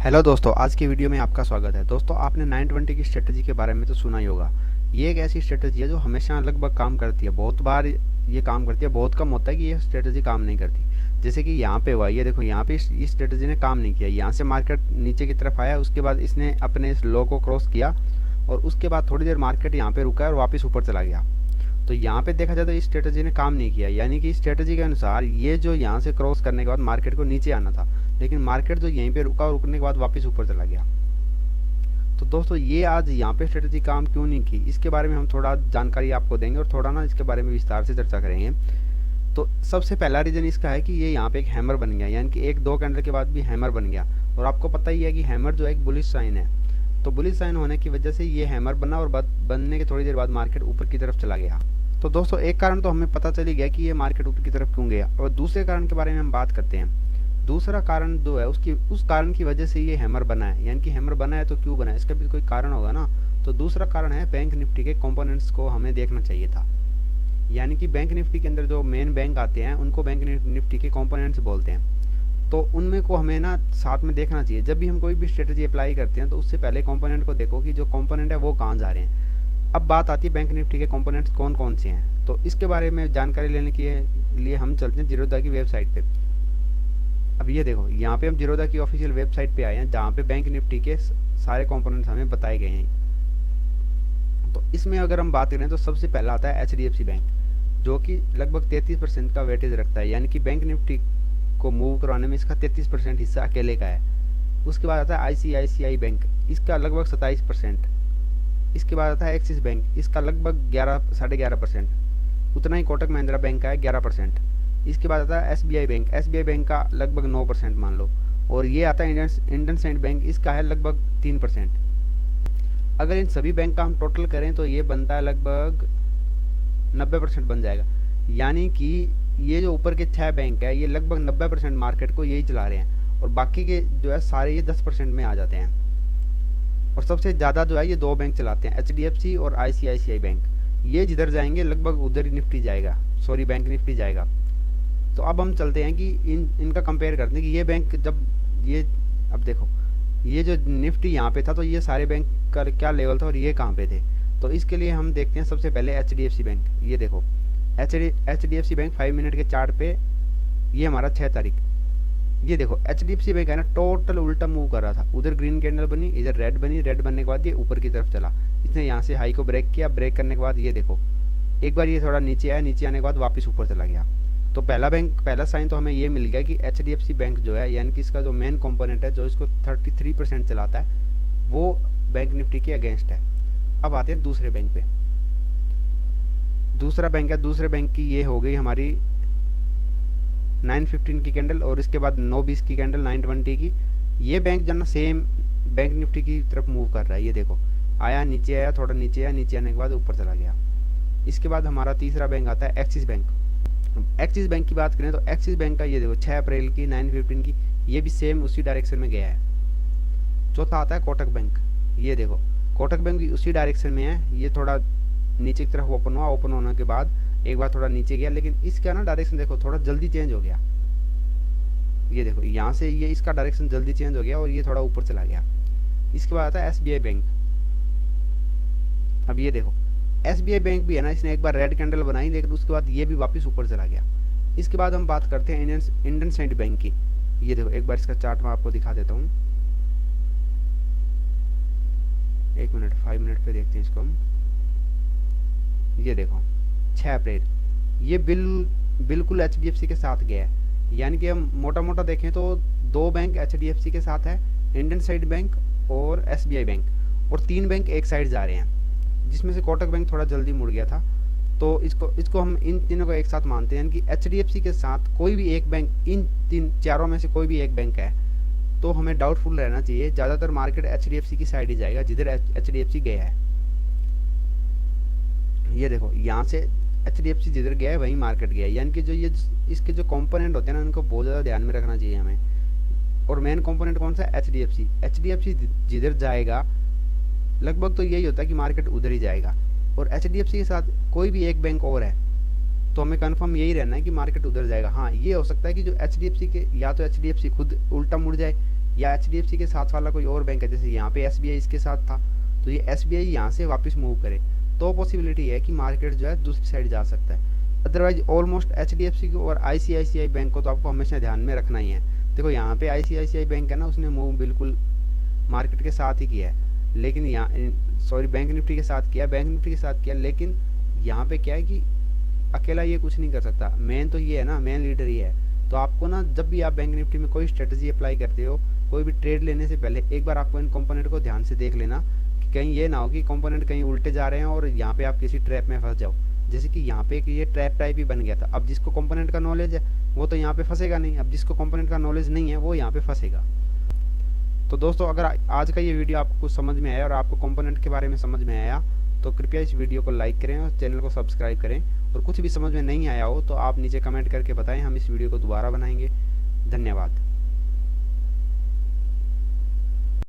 Hello दोस्तों, आज की वीडियो में आपका स्वागत है। दोस्तों, आपने 920 की स्ट्रेटजी के बारे में तो सुना ही होगा। ये एक ऐसी स्ट्रेटजी है जो हमेशा लगभग काम करती है। बहुत बार ये काम करती है, बहुत कम होता है कि ये स्ट्रेटजी काम नहीं करती। जैसे कि यहाँ पे हुआ, ये देखो यहाँ पे इस स्ट्रेटजी ने काम नहीं किया। यहाँ से मार्केट नीचे की तरफ आया, उसके बाद इसने अपने इस लो को क्रॉस किया और उसके बाद थोड़ी देर मार्केट यहाँ पे रुका और वापस ऊपर चला गया। तो यहाँ पे देखा जाए तो इस स्ट्रेटजी ने काम नहीं किया, यानी कि स्ट्रेटजी के अनुसार ये जो यहाँ से क्रॉस करने के बाद मार्केट को नीचे आना था, लेकिन मार्केट जो यहीं पे रुका और रुकने के बाद वापस ऊपर चला गया। तो दोस्तों, ये आज यहाँ पे स्ट्रेटजी काम क्यों नहीं की, इसके बारे में हम थोड़ा जानकारी आपको देंगे और थोड़ा ना इसके बारे में विस्तार से चर्चा करेंगे। तो सबसे पहला रीज़न इसका है कि ये यहाँ पे एक हैमर बन गया, यानी कि एक दो कैंडल के बाद भी हैमर बन गया। और आपको पता ही है कि हैमर जो है एक बुलिश साइन है। तो बुलिश साइन होने की वजह से ये हैमर बना और बनने के थोड़ी देर बाद मार्केट ऊपर की तरफ चला गया। तो दोस्तों, एक कारण तो हमें पता चली गया कि ये मार्केट ऊपर की तरफ क्यों गया, और दूसरे कारण के बारे में हम बात करते हैं। दूसरा कारण जो है उस कारण की वजह से ये हैमर बना है, यानी कि हैमर बना है तो क्यों बना है, इसका भी कोई कारण होगा ना। तो दूसरा कारण है बैंक निफ्टी के कंपोनेंट्स को हमें देखना चाहिए था। यानी कि बैंक निफ्टी के अंदर जो मेन बैंक आते हैं उनको बैंक निफ्टी के कंपोनेंट्स बोलते हैं। तो उनमें को हमें ना साथ में देखना चाहिए। जब भी हम कोई भी स्ट्रेटजी अप्लाई करते हैं तो उससे पहले कंपोनेंट को देखो कि जो कंपोनेंट है वो कहाँ जा रहे हैं। अब बात आती है बैंक निफ्टी के कंपोनेंट्स कौन कौन से हैं। तो इसके बारे में जानकारी लेने के लिए हम चलते हैं जीरोधा की वेबसाइट पे। अब ये देखो, यहाँ पे हम जीरोधा की ऑफिशियल वेबसाइट पे आए हैं, जहाँ पे बैंक निफ्टी के सारे कंपोनेंट्स हमें बताए गए हैं। तो इसमें अगर हम बात करें तो सबसे पहला आता है HDFC बैंक, जो कि लगभग 33% का वेटेज रखता है, यानी कि बैंक निफ्टी को मूव करवाने में इसका 33% हिस्सा अकेले का है। उसके बाद आता है ICICI बैंक, इसका लगभग 27%। इसके बाद आता है एक्सिस बैंक, इसका लगभग 11.5%। उतना ही कोटक महिंद्रा बैंक का है 11%। इसके बाद आता है SBI बैंक का लगभग 9% मान लो। और ये आता है इंडसइंड बैंक, इसका है लगभग 3%। अगर इन सभी बैंक का हम टोटल करें तो ये बनता है लगभग 90% बन जाएगा। यानी कि ये जो ऊपर के 6 बैंक है ये लगभग 90% मार्केट को यही चला रहे हैं, और बाकी के जो है सारे ये 10% में आ जाते हैं। और सबसे ज़्यादा जो है ये 2 बैंक चलाते हैं, HDFC और ICICI बैंक। ये जिधर जाएंगे लगभग उधर ही निफ्टी जाएगा, सॉरी बैंक निफ्टी जाएगा। तो अब हम चलते हैं कि इनका कंपेयर करते हैं कि ये बैंक जब ये, अब देखो ये जो निफ्टी यहाँ पे था तो ये सारे बैंक का क्या लेवल था और ये कहाँ पे थे। तो इसके लिए हम देखते हैं सबसे पहले HDFC बैंक। ये देखो HDFC बैंक 5 मिनट के चार्ट पे, ये हमारा 6 तारीख। ये देखो HDFC बैंक है ना, टोटल उल्टा मूव कर रहा था। उधर ग्रीन कैंडल बनी, इधर रेड बनी, रेड बनने के बाद ये ऊपर की तरफ चला। इसने यहाँ से हाई को ब्रेक किया, ब्रेक करने के बाद ये देखो एक बार ये थोड़ा नीचे आया, नीचे आने के बाद वापस ऊपर चला गया। तो पहला साइन तो हमें ये मिल गया कि HDFC बैंक जो है, यानी कि इसका जो मेन कंपोनेंट है जो इसको 33% चलाता है, वो बैंक निफ्टी के अगेंस्ट है। अब आते हैं दूसरे बैंक पे। दूसरा बैंक है, दूसरे बैंक की ये हो गई हमारी 915 की कैंडल, और इसके बाद 920 की कैंडल 920 की। ये बैंक जो ना सेम बैंक निफ्टी की तरफ मूव कर रहा है। ये देखो आया, नीचे आया, थोड़ा नीचे आया, नीचे आने के बाद ऊपर चला गया। इसके बाद हमारा तीसरा बैंक आता है एक्सिस बैंक। एक्सिस बैंक की बात करें तो एक्सिस बैंक का ये देखो 6 अप्रैल की 915 की, ये भी सेम उसी डायरेक्शन में गया है। चौथा आता है कोटक बैंक। ये देखो कोटक बैंक भी उसी डायरेक्शन में है। ये थोड़ा नीचे की तरफ ओपन हुआ, ओपन होने के बाद एक बार थोड़ा नीचे गया, लेकिन इसका ना डायरेक्शन देखो थोड़ा जल्दी चेंज हो गया। ये देखो यहाँ से ये इसका डायरेक्शन जल्दी चेंज हो गया और ये थोड़ा ऊपर चला गया। इसके बाद आता है SBI बैंक। अब ये देखो SBI बैंक भी है ना, इसने एक बार रेड कैंडल बनाई, लेकिन उसके बाद ये भी वापस ऊपर चला गया। इसके बाद हम बात करते हैं इंडसइंड बैंक की। ये देखो एक बार इसका चार्ट मैं आपको दिखा देता हूँ। 1 मिनट 5 मिनट पे देखते हैं इसको हम। ये देखो 6 अप्रैल, ये बिल्कुल HDFC के साथ गया है। यानी कि हम मोटा मोटा देखें तो 2 बैंक HDFC के साथ है, इंडसइंड बैंक और SBI बैंक, और 3 बैंक एक साइड जा रहे हैं, जिसमें से कोटक बैंक थोड़ा जल्दी मुड़ गया था। तो इसको हम इन तीनों को एक साथ मानते हैं कि HDFC के साथ कोई भी एक बैंक, इन चारों में से कोई भी एक बैंक है तो हमें डाउटफुल रहना चाहिए। ज़्यादातर मार्केट HDFC की साइड ही जाएगा जिधर HDFC गया है। ये देखो यहाँ से HDFC जिधर गया है वहीं मार्केट गया है, यानी कि जो ये इसके जो कंपोनेंट होते हैं ना, उनको बहुत ज़्यादा ध्यान में रखना चाहिए हमें। और मेन कंपोनेंट कौन सा है? HDFC जिधर जाएगा लगभग तो यही होता है कि मार्केट उधर ही जाएगा। और HDFC के साथ कोई भी एक बैंक और है तो हमें कंफर्म यही रहना है कि मार्केट उधर जाएगा। हाँ, ये हो सकता है कि जो HDFC के, या तो HDFC खुद उल्टा मुड़ जाए, या HDFC के साथ वाला कोई और बैंक है, जैसे यहाँ पे SBI इसके साथ था, तो ये SBI यहाँ से वापस मूव करे तो पॉसिबिलिटी है कि मार्केट जो है दूसरी साइड जा सकता है। अदरवाइज ऑलमोस्ट HDFC को और ICICI बैंक को तो आपको हमेशा ध्यान में रखना ही है। देखो यहाँ पे ICICI बैंक है ना, उसने मूव बिल्कुल मार्केट के साथ ही किया है, लेकिन यहाँ सॉरी बैंक निफ्टी के साथ किया, बैंक निफ्टी के साथ किया, लेकिन यहाँ पे क्या है कि अकेला ये कुछ नहीं कर सकता, मेन तो ये है ना, मेन लीडर ये है। तो आपको ना जब भी आप बैंक निफ्टी में कोई स्ट्रेटजी अप्लाई करते हो, कोई भी ट्रेड लेने से पहले एक बार आपको इन कंपोनेंट को ध्यान से देख लेना कि कहीं ये ना हो कि कंपोनेंट कहीं उल्टे जा रहे हैं और यहाँ पे आप किसी ट्रैप में फंस जाओ। जैसे कि यहाँ पे ये ट्रैप टाइप ही बन गया था। अब जिसको कंपोनेंट का नॉलेज है वो तो यहाँ पे फंसेगा नहीं, अब जिसको कंपोनेंट का नॉलेज नहीं है वो यहाँ पे फंसेगा। तो दोस्तों अगर आज का ये वीडियो आपको कुछ समझ में आया और आपको कंपोनेंट के बारे में समझ में आया तो कृपया इस वीडियो को लाइक करें और चैनल को सब्सक्राइब करें, और कुछ भी समझ में नहीं आया हो तो आप नीचे कमेंट करके बताएं, हम इस वीडियो को दोबारा बनाएंगे। धन्यवाद।